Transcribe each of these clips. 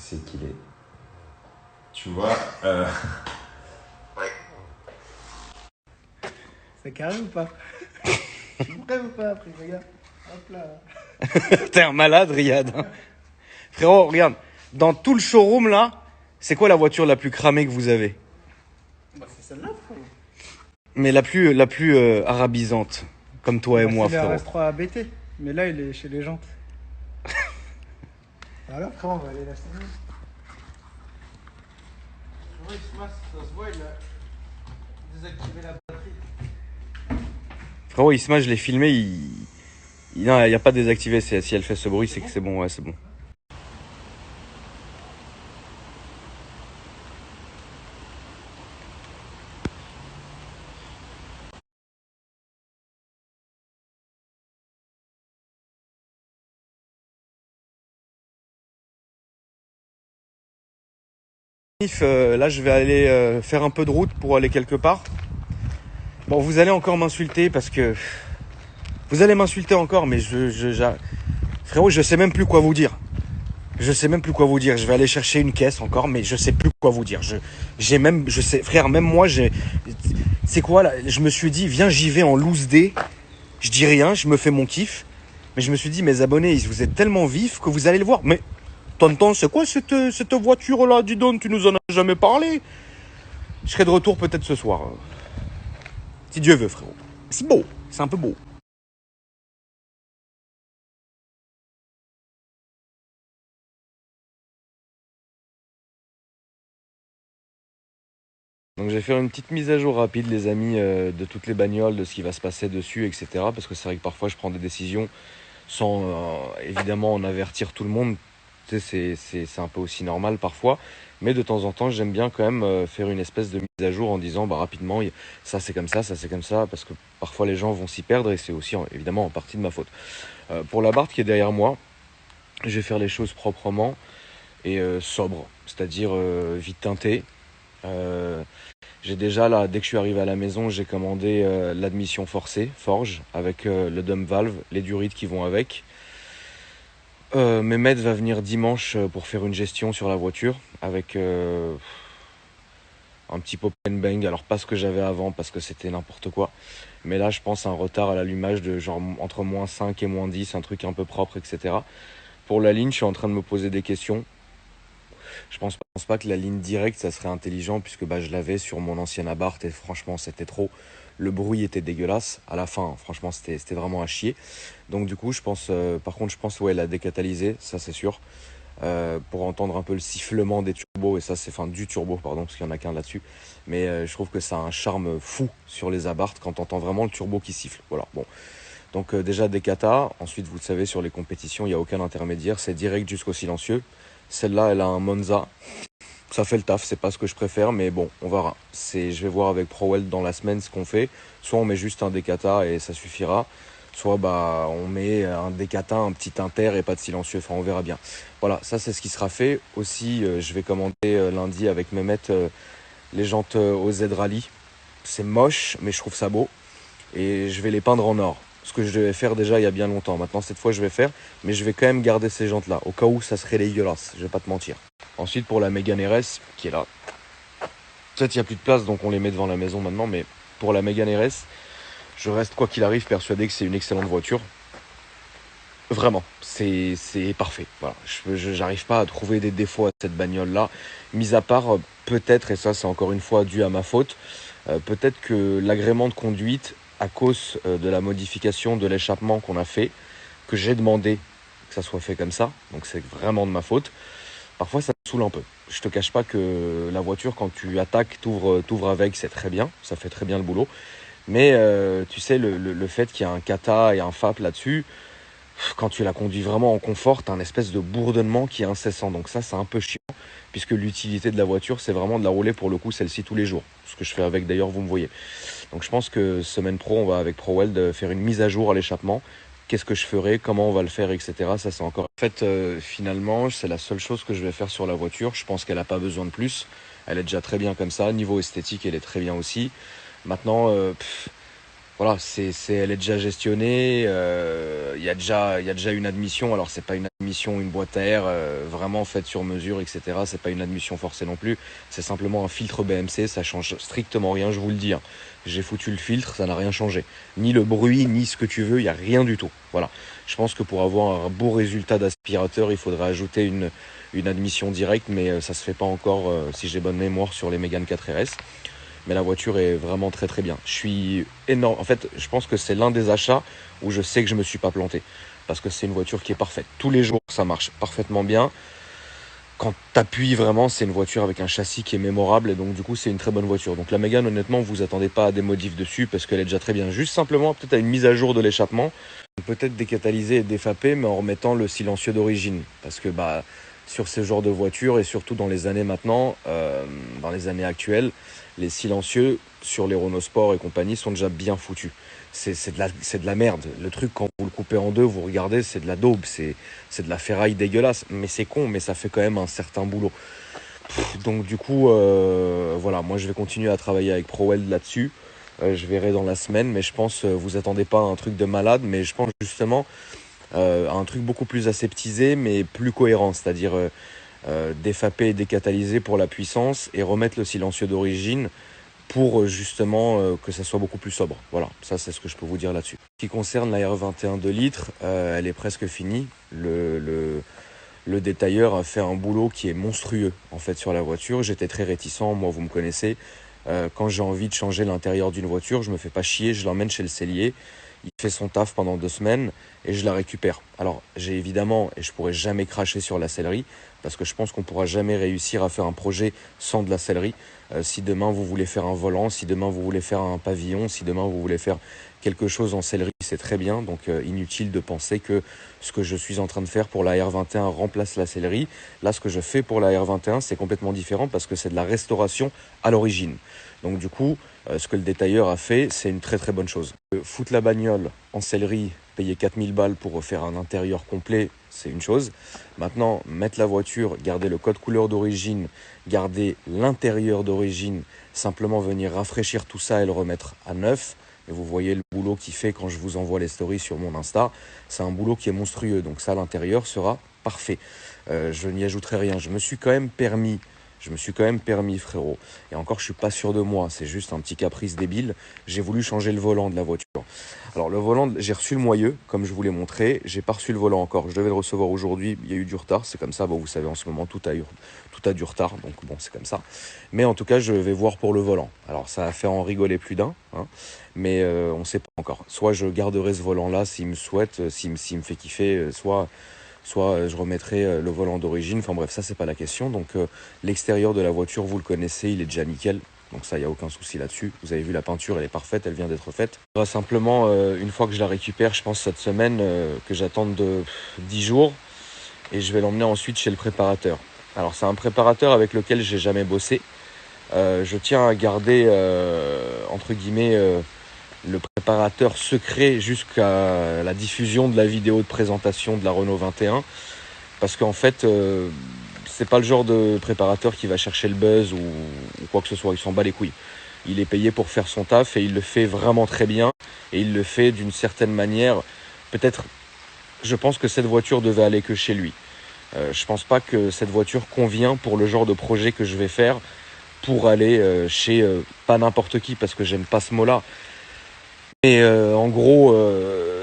c'est qu'il est. Tu vois, Ouais. C'est carré ou pas? Tu es prêt ou pas après? Regarde. Hop là. T'es un malade, Riyad. Frérot, regarde, dans tout le showroom là, c'est quoi la voiture la plus cramée que vous avez? Bah, c'est celle-là, frérot. Mais la plus arabisante, comme toi et Bah, moi, c'est le frérot. RS3 ABT. Mais là, il est chez les jantes. Alors, frérot, on va aller l'acheter. Frérot, il se masse, ça se voit, il a désactivé la batterie. Frérot, Isma, je l'ai filmé, non, il n'y a pas désactivé. Si elle fait ce bruit, c'est que c'est bon, ouais, c'est bon. Là, je vais aller faire un peu de route pour aller quelque part. Bon, vous allez encore m'insulter parce que... Vous allez m'insulter encore, mais frérot, je sais même plus quoi vous dire. Je sais même plus quoi vous dire. Je vais aller chercher une caisse encore, mais je sais plus quoi vous dire. Je sais, frère, même moi, c'est quoi là? Je me suis dit, viens, j'y vais en loose day. Je dis rien, je me fais mon kiff. Mais je me suis dit, mes abonnés, vous êtes tellement vifs que vous allez le voir. Mais, tonton, c'est quoi cette voiture-là? Dis donc, tu nous en as jamais parlé. Je serai de retour peut-être ce soir. Si Dieu veut, frérot. C'est beau, c'est un peu beau. Donc je vais faire une petite mise à jour rapide les amis de toutes les bagnoles, de ce qui va se passer dessus, etc. Parce que c'est vrai que parfois je prends des décisions sans évidemment en avertir tout le monde. Tu sais, c'est un peu aussi normal parfois. Mais de temps en temps j'aime bien quand même faire une espèce de mise à jour en disant bah, rapidement ça c'est comme ça c'est comme ça. Parce que parfois les gens vont s'y perdre et c'est aussi évidemment en partie de ma faute. Pour la Barth qui est derrière moi, je vais faire les choses proprement et sobre. C'est-à-dire vite teinté. J'ai déjà là, dès que je suis arrivé à la maison, j'ai commandé l'admission forcée, Forge, avec le dump valve, les durites qui vont avec. Mehmet va venir dimanche pour faire une gestion sur la voiture, avec un petit pop and bang. Alors pas ce que j'avais avant, parce que c'était n'importe quoi. Mais là, je pense un retard à l'allumage de genre entre moins 5 et moins 10, un truc un peu propre, etc. Pour la ligne, je suis en train de me poser des questions. Je pense pas que la ligne directe, ça serait intelligent puisque bah, je l'avais sur mon ancien Abarth et franchement, c'était trop. Le bruit était dégueulasse. À la fin, franchement, c'était vraiment à chier. Donc du coup, je pense, par contre, je pense ouais, la décatalyser, ça c'est sûr. Pour entendre un peu le sifflement des turbos, et ça c'est enfin du turbo, pardon, parce qu'il y en a qu'un là-dessus. Mais je trouve que ça a un charme fou sur les Abarth quand t'entends vraiment le turbo qui siffle. Voilà, bon. Donc déjà décata. Ensuite, vous le savez, sur les compétitions, il n'y a aucun intermédiaire. C'est direct jusqu'au silencieux. Celle-là, elle a un Monza. Ça fait le taf, c'est pas ce que je préfère, mais bon, on verra. Je vais voir avec ProWeld dans la semaine ce qu'on fait. Soit on met juste un décata et ça suffira. Soit bah, on met un décata, un petit inter et pas de silencieux. Enfin, on verra bien. Voilà, ça c'est ce qui sera fait. Aussi, je vais commander lundi avec Mehmet les jantes OZ Rally. C'est moche, mais je trouve ça beau. Et je vais les peindre en or. Ce que je devais faire déjà il y a bien longtemps. Maintenant, cette fois, je vais faire. Mais je vais quand même garder ces jantes-là. Au cas où ça serait dégueulasse. Je vais pas te mentir. Ensuite, pour la Mégane RS, qui est là. Peut-être il n'y a plus de place, donc on les met devant la maison maintenant. Mais pour la Mégane RS, je reste, quoi qu'il arrive, persuadé que c'est une excellente voiture. Vraiment, c'est parfait. Voilà. J'arrive pas à trouver des défauts à cette bagnole-là. Mis à part, peut-être, et ça c'est encore une fois dû à ma faute, peut-être que l'agrément de conduite, à cause de la modification de l'échappement qu'on a fait, que j'ai demandé que ça soit fait comme ça, donc c'est vraiment de ma faute, parfois ça me saoule un peu. Je te cache pas que la voiture, quand tu attaques, t'ouvres avec, c'est très bien, ça fait très bien le boulot. Mais tu sais, le fait qu'il y a un kata et un FAP là-dessus, quand tu la conduis vraiment en confort, t'as un espèce de bourdonnement qui est incessant. Donc ça, c'est un peu chiant, puisque l'utilité de la voiture, c'est vraiment de la rouler pour le coup, celle-ci tous les jours. Ce que je fais avec d'ailleurs, vous me voyez. Donc je pense que semaine pro, on va avec ProWeld faire une mise à jour à l'échappement. Qu'est-ce que je ferai, comment on va le faire, etc. Ça, c'est encore... En fait, finalement, c'est la seule chose que je vais faire sur la voiture. Je pense qu'elle n'a pas besoin de plus. Elle est déjà très bien comme ça. Niveau esthétique, elle est très bien aussi. Maintenant, voilà, elle est déjà gestionnée. Il y a déjà une admission. Alors c'est pas une admission, une boîte à air vraiment faite sur mesure, etc. C'est pas une admission forcée non plus. C'est simplement un filtre BMC. Ça change strictement rien, je vous le dis, hein. J'ai foutu le filtre, ça n'a rien changé. Ni le bruit, ni ce que tu veux, il y a rien du tout. Voilà. Je pense que pour avoir un beau résultat d'aspirateur, il faudrait ajouter une admission directe, mais ça se fait pas encore, si j'ai bonne mémoire, sur les Mégane 4 RS. Mais la voiture est vraiment très très bien. Je suis énorme. En fait, je pense que c'est l'un des achats où je sais que je me suis pas planté. Parce que c'est une voiture qui est parfaite. Tous les jours, ça marche parfaitement bien. Quand t'appuies vraiment, c'est une voiture avec un châssis qui est mémorable. Et donc, du coup, c'est une très bonne voiture. Donc, la Mégane, honnêtement, vous attendez pas à des modifs dessus parce qu'elle est déjà très bien. Juste simplement, peut-être à une mise à jour de l'échappement. Peut-être décatalyser et défapper, mais en remettant le silencieux d'origine. Parce que, sur ce genre de voiture et surtout dans les années maintenant, dans les années actuelles, les silencieux sur les Renault Sport et compagnie sont déjà bien foutus. C'est de la merde. Le truc, quand vous le coupez en deux, vous regardez, c'est de la daube, c'est de la ferraille dégueulasse. Mais c'est con, mais ça fait quand même un certain boulot. Donc du coup, voilà, moi je vais continuer à travailler avec ProWeld là-dessus. Je verrai dans la semaine, mais je pense, vous attendez pas à un truc de malade, mais je pense justement à un truc beaucoup plus aseptisé, mais plus cohérent, c'est-à-dire défaper et décatalyser pour la puissance et remettre le silencieux d'origine pour justement que ça soit beaucoup plus sobre. Voilà, ça c'est ce que je peux vous dire là-dessus. Ce qui concerne la R21 2 litres, elle est presque finie. Le détailleur a fait un boulot qui est monstrueux en fait sur la voiture. J'étais très réticent, moi vous me connaissez. Quand j'ai envie de changer l'intérieur d'une voiture, je me fais pas chier, je l'emmène chez le sellier. Il fait son taf pendant 2 semaines et je la récupère. Alors j'ai évidemment, et je pourrais jamais cracher sur la sellerie, parce que je pense qu'on pourra jamais réussir à faire un projet sans de la sellerie. Si demain vous voulez faire un volant, si demain vous voulez faire un pavillon, si demain vous voulez faire quelque chose en sellerie, c'est très bien. Donc inutile de penser que ce que je suis en train de faire pour la R21 remplace la sellerie. Là, ce que je fais pour la R21, c'est complètement différent parce que c'est de la restauration à l'origine. Donc du coup, ce que le détailleur a fait, c'est une très très bonne chose. Foutre la bagnole en sellerie, payer 4000 balles pour refaire un intérieur complet, c'est une chose. Maintenant, mettre la voiture, garder le code couleur d'origine, garder l'intérieur d'origine, simplement venir rafraîchir tout ça et le remettre à neuf. Et vous voyez le boulot qu'il fait quand je vous envoie les stories sur mon Insta. C'est un boulot qui est monstrueux. Donc ça, l'intérieur sera parfait. Je n'y ajouterai rien. Je me suis quand même permis, frérot. Et encore, je suis pas sûr de moi. C'est juste un petit caprice débile. J'ai voulu changer le volant de la voiture. Alors le volant, j'ai reçu le moyeu, comme je vous l'ai montré. J'ai pas reçu le volant encore. Je devais le recevoir aujourd'hui. Il y a eu du retard. C'est comme ça. Bon, vous savez, en ce moment, tout a du retard. Donc bon, c'est comme ça. Mais en tout cas, je vais voir pour le volant. Alors ça va faire en rigoler plus d'un, hein, mais on ne sait pas encore. Soit je garderai ce volant-là s'il me souhaite, s'il me fait kiffer, soit je remettrai le volant d'origine. Enfin bref, ça c'est pas la question. Donc l'extérieur de la voiture, vous le connaissez, il est déjà nickel. Donc ça, il n'y a aucun souci là-dessus. Vous avez vu, la peinture, elle est parfaite, elle vient d'être faite. Il faudra simplement, une fois que je la récupère, je pense cette semaine, que j'attende de 10 jours. Et je vais l'emmener ensuite chez le préparateur. Alors c'est un préparateur avec lequel j'ai jamais bossé. Je tiens à garder, entre guillemets, le préparateur secret jusqu'à la diffusion de la vidéo de présentation de la Renault 21. Parce qu'en fait, c'est pas le genre de préparateur qui va chercher le buzz ou quoi que ce soit. Il s'en bat les couilles. Il est payé pour faire son taf et il le fait vraiment très bien. Et il le fait d'une certaine manière. Peut-être, je pense que cette voiture devait aller que chez lui. Je pense pas que cette voiture convient pour le genre de projet que je vais faire pour aller chez pas n'importe qui, parce que j'aime pas ce mot-là. Mais en gros,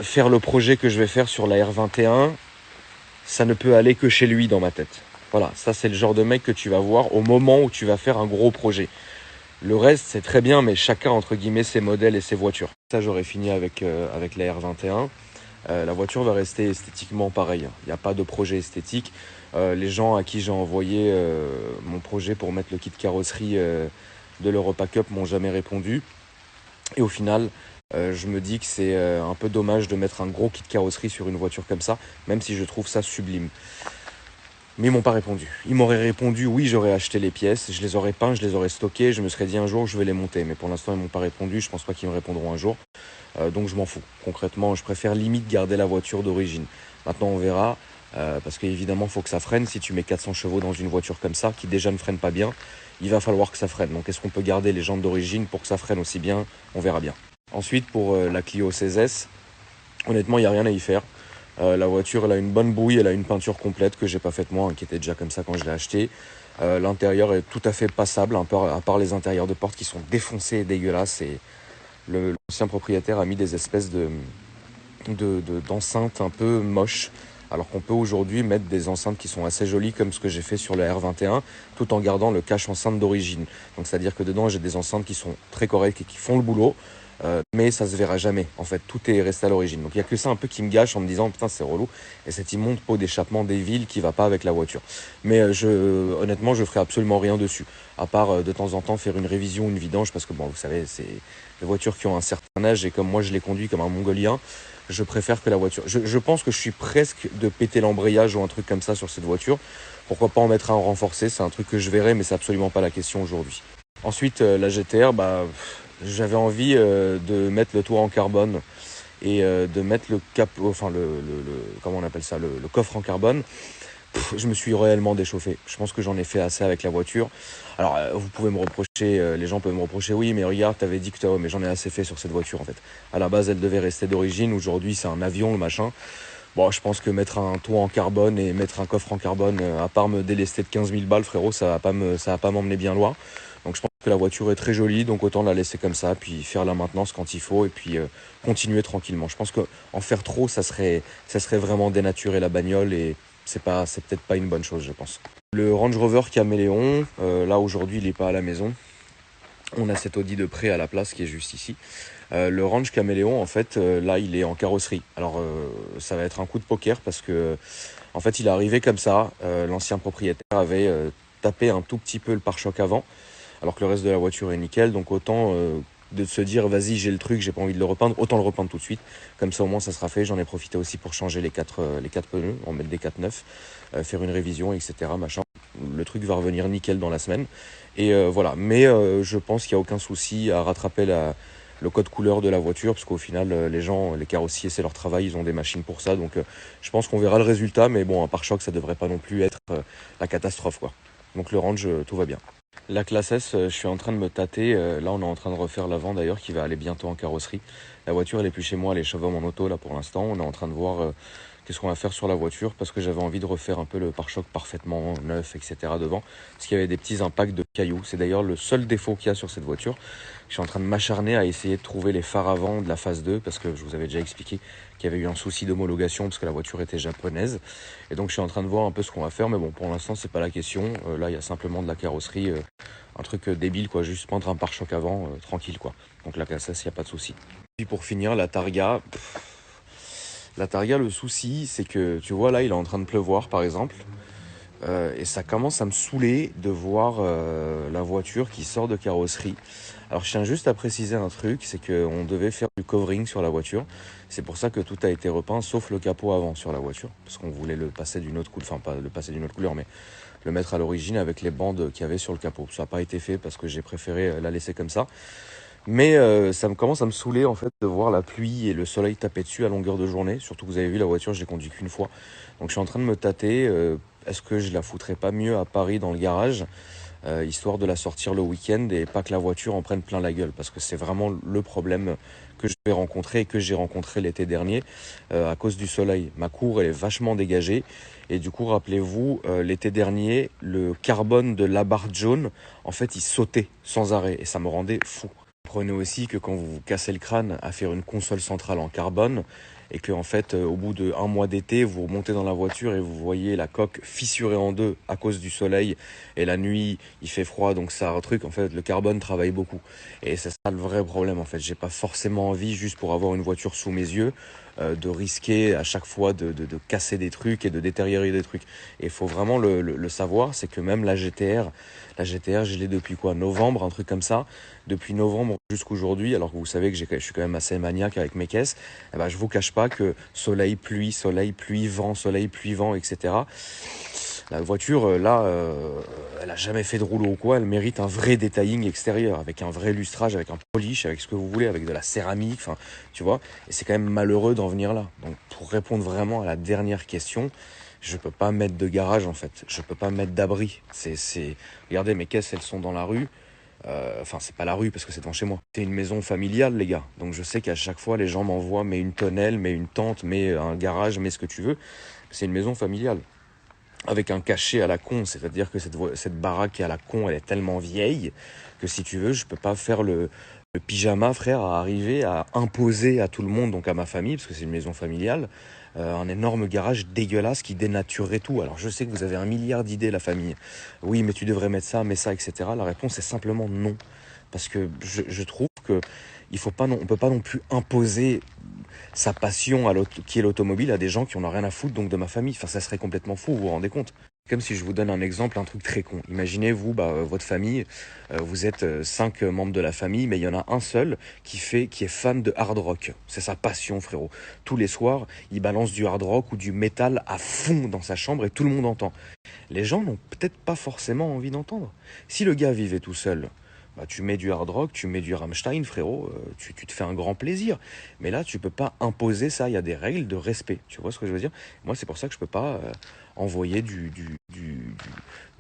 faire le projet que je vais faire sur la R21, ça ne peut aller que chez lui dans ma tête. Voilà, ça c'est le genre de mec que tu vas voir au moment où tu vas faire un gros projet. Le reste, c'est très bien, mais chacun, entre guillemets, ses modèles et ses voitures. Ça, j'aurais fini avec la R21. La voiture va rester esthétiquement pareille. Il n'y a pas de projet esthétique. Les gens à qui j'ai envoyé mon projet pour mettre le kit carrosserie de l'Europa Cup m'ont jamais répondu. Et au final, je me dis que c'est un peu dommage de mettre un gros kit carrosserie sur une voiture comme ça, même si je trouve ça sublime. Mais ils m'ont pas répondu. Ils m'auraient répondu, oui, j'aurais acheté les pièces, je les aurais peints, je les aurais stockées, je me serais dit un jour je vais les monter. Mais pour l'instant, ils m'ont pas répondu, je pense pas qu'ils me répondront un jour. Donc je m'en fous. Concrètement, je préfère limite garder la voiture d'origine. Maintenant, on verra, parce qu'évidemment, il faut que ça freine. Si tu mets 400 chevaux dans une voiture comme ça, qui déjà ne freine pas bien, il va falloir que ça freine. Donc est-ce qu'on peut garder les jantes d'origine pour que ça freine aussi bien? On verra bien. Ensuite, pour la Clio 16S, honnêtement, il n'y a rien à y faire. La voiture, elle a une bonne bouille, elle a une peinture complète que j'ai pas faite moi, hein, qui était déjà comme ça quand je l'ai achetée. L'intérieur est tout à fait passable, à part les intérieurs de porte qui sont défoncés et dégueulasses. Et l'ancien propriétaire a mis des espèces d'enceintes un peu moches. Alors qu'on peut aujourd'hui mettre des enceintes qui sont assez jolies comme ce que j'ai fait sur le R21 tout en gardant le cache enceinte d'origine. Donc c'est à dire que dedans j'ai des enceintes qui sont très correctes et qui font le boulot. Mais ça se verra jamais. En fait, tout est resté à l'origine. Donc il y a que ça un peu qui me gâche en me disant putain c'est relou. Et cette immonde pot d'échappement des villes qui va pas avec la voiture. Mais honnêtement, je ferai absolument rien dessus. À part de temps en temps faire une révision, une vidange, parce que bon, vous savez, c'est des voitures qui ont un certain âge et comme moi je les conduis comme un mongolien, je préfère que la voiture. Je pense que je suis presque de péter l'embrayage ou un truc comme ça sur cette voiture. Pourquoi pas en mettre un renforcé, c'est un truc que je verrai, mais c'est absolument pas la question aujourd'hui. Ensuite, la GTR, j'avais envie de mettre le toit en carbone et de mettre le capot, enfin comment on appelle ça, le coffre en carbone. Je me suis réellement déchauffé. Je pense que j'en ai fait assez avec la voiture. Alors, vous pouvez me reprocher, les gens peuvent me reprocher, oui, mais regarde, t'avais dit que mais j'en ai assez fait sur cette voiture en fait. À la base, elle devait rester d'origine. Aujourd'hui, c'est un avion, le machin. Bon, je pense que mettre un toit en carbone et mettre un coffre en carbone, à part me délester de 15 000 balles, frérot, ça va pas m'emmener bien loin. Donc je pense que la voiture est très jolie, donc autant la laisser comme ça, puis faire la maintenance quand il faut, et puis continuer tranquillement. Je pense qu'en faire trop, ça serait vraiment dénaturer la bagnole, et c'est peut-être pas une bonne chose, je pense. Le Range Rover Caméléon, là aujourd'hui il n'est pas à la maison. On a cet Audi de près à la place qui est juste ici. Le Range Caméléon, en fait, là il est en carrosserie. Alors ça va être un coup de poker parce que en fait il est arrivé comme ça. L'ancien propriétaire avait tapé un tout petit peu le pare-choc avant, alors que le reste de la voiture est nickel. Donc autant de se dire vas-y j'ai le truc, j'ai pas envie de le repeindre, autant le repeindre tout de suite. Comme ça au moins ça sera fait. J'en ai profité aussi pour changer les quatre pneus, en mettre des 4 neufs, faire une révision, etc. Machin. Le truc va revenir nickel dans la semaine. Et voilà. Mais je pense qu'il n'y a aucun souci à rattraper le code couleur de la voiture, parce qu'au final les carrossiers c'est leur travail, ils ont des machines pour ça. Donc je pense qu'on verra le résultat. Mais bon, un pare-choc ça devrait pas non plus être la catastrophe quoi. Donc le Range, tout va bien. La classe S, je suis en train de me tâter. Là, on est en train de refaire l'avant d'ailleurs, qui va aller bientôt en carrosserie. La voiture, elle est plus chez moi, elle est chez Chauveau en auto là pour l'instant. On est en train de voir qu'est-ce qu'on va faire sur la voiture parce que j'avais envie de refaire un peu le pare-choc parfaitement neuf, etc. devant. Parce qu'il y avait des petits impacts de cailloux. C'est d'ailleurs le seul défaut qu'il y a sur cette voiture. Je suis en train de m'acharner à essayer de trouver les phares avant de la phase 2 parce que je vous avais déjà expliqué qu'il y avait eu un souci d'homologation parce que la voiture était japonaise. Et donc je suis en train de voir un peu ce qu'on va faire. Mais bon, pour l'instant, c'est pas la question. Là, il y a simplement de la carrosserie. Un truc débile quoi, juste prendre un pare-choc avant, tranquille quoi. Donc la classe S, il n'y a pas de souci. Puis pour finir, la Targa. La Targa, le souci, c'est que tu vois là, il est en train de pleuvoir par exemple. Et ça commence à me saouler de voir la voiture qui sort de carrosserie. Alors je tiens juste à préciser un truc, c'est qu'on devait faire du covering sur la voiture. C'est pour ça que tout a été repeint, sauf le capot avant sur la voiture. Parce qu'on voulait le passer d'une autre couleur, enfin pas le passer d'une autre couleur, mais le mettre à l'origine avec les bandes qu'il y avait sur le capot. Ça n'a pas été fait parce que j'ai préféré la laisser comme ça. Mais ça me commence à me saouler en fait de voir la pluie et le soleil taper dessus à longueur de journée. Surtout que vous avez vu la voiture, je l'ai conduite qu'une fois. Donc je suis en train de me tâter. Est-ce que je la foutrais pas mieux à Paris dans le garage, histoire de la sortir le week-end et pas que la voiture en prenne plein la gueule, parce que c'est vraiment le problème que je vais rencontrer et que j'ai rencontré l'été dernier à cause du soleil. Ma cour elle est vachement dégagée et du coup rappelez-vous l'été dernier le carbone de l'abarth jaune en fait il sautait sans arrêt et ça me rendait fou. Prenez aussi que quand vous vous cassez le crâne à faire une console centrale en carbone et que en fait au bout de 1 mois d'été vous remontez dans la voiture et vous voyez la coque fissurée en deux à cause du soleil et la nuit il fait froid donc ça un truc en fait le carbone travaille beaucoup et c'est ça le vrai problème en fait. J'ai pas forcément envie juste pour avoir une voiture sous mes yeux de risquer à chaque fois de casser des trucs et de détériorer des trucs. Et il faut vraiment le savoir, c'est que même la GTR je l'ai depuis quoi, novembre, un truc comme ça. Depuis novembre jusqu'aujourd'hui, alors que vous savez que je suis quand même assez maniaque avec mes caisses, eh ben, je vous cache pas que soleil, pluie, vent, etc. La voiture, là, elle a jamais fait de rouleau ou quoi, elle mérite un vrai detailing extérieur, avec un vrai lustrage, avec un polish, avec ce que vous voulez, avec de la céramique, enfin, tu vois. Et c'est quand même malheureux d'en venir là. Donc, pour répondre vraiment à la dernière question, je peux pas mettre de garage, en fait. Je peux pas mettre d'abri. Regardez, mes caisses, elles sont dans la rue. Enfin, c'est pas la rue parce que c'est devant chez moi. C'est une maison familiale, les gars. Donc je sais qu'à chaque fois, les gens m'envoient, mais une tonnelle, mais une tente, mais un garage, mais ce que tu veux. C'est une maison familiale. Avec un cachet à la con, c'est-à-dire que cette baraque qui est à la con, elle est tellement vieille que si tu veux, je peux pas faire le pyjama, frère, à arriver à imposer à tout le monde, donc à ma famille, parce que c'est une maison familiale, un énorme garage dégueulasse qui dénaturerait tout. Alors je sais que vous avez un milliard d'idées, la famille. Oui, mais tu devrais mettre ça, mais ça, etc. La réponse est simplement non. Parce que je trouve que on peut pas non plus imposer sa passion qui est l'automobile à des gens qui en ont rien à foutre donc de ma famille. Enfin, ça serait complètement fou, vous vous rendez compte? Comme si je vous donne un exemple, un truc très con. Imaginez, vous, votre famille, vous êtes 5 membres de la famille, mais il y en a un seul qui est fan de hard rock. C'est sa passion, frérot. Tous les soirs, il balance du hard rock ou du métal à fond dans sa chambre et tout le monde entend. Les gens n'ont peut-être pas forcément envie d'entendre. Si le gars vivait tout seul, tu mets du hard rock, tu mets du Rammstein, frérot, tu te fais un grand plaisir. Mais là, tu peux pas imposer ça, il y a des règles de respect. Tu vois ce que je veux dire? Moi, c'est pour ça que je peux pas envoyer du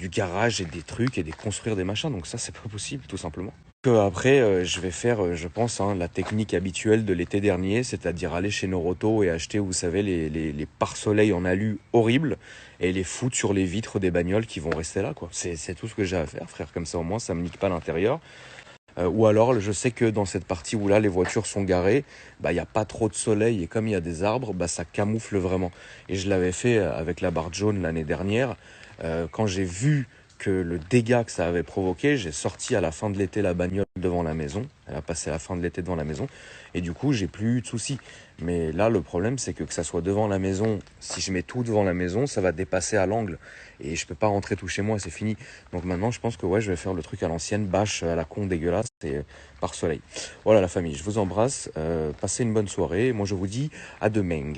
garage et des trucs et construire des machins. Donc ça, c'est pas possible, tout simplement. Après, je vais faire, je pense, la technique habituelle de l'été dernier, c'est-à-dire aller chez Noroto et acheter, vous savez, les pare-soleil en alu horribles et les foutre sur les vitres des bagnoles qui vont rester là, quoi. C'est tout ce que j'ai à faire, frère. Comme ça, au moins, ça me nique pas l'intérieur. Ou alors, je sais que dans cette partie où là, les voitures sont garées, il n'y a pas trop de soleil et comme il y a des arbres, ça camoufle vraiment. Et je l'avais fait avec la barre jaune l'année dernière. Quand j'ai vu que le dégât que ça avait provoqué, j'ai sorti à la fin de l'été la bagnole devant la maison. Elle a passé la fin de l'été devant la maison. Et du coup, j'ai plus eu de soucis. Mais là, le problème, c'est que ça soit devant la maison, si je mets tout devant la maison, ça va dépasser à l'angle. Et je peux pas rentrer tout chez moi, c'est fini. Donc maintenant, je pense que ouais, je vais faire le truc à l'ancienne, bâche à la con dégueulasse et par soleil. Voilà la famille, je vous embrasse. Passez une bonne soirée. Moi, je vous dis à demain.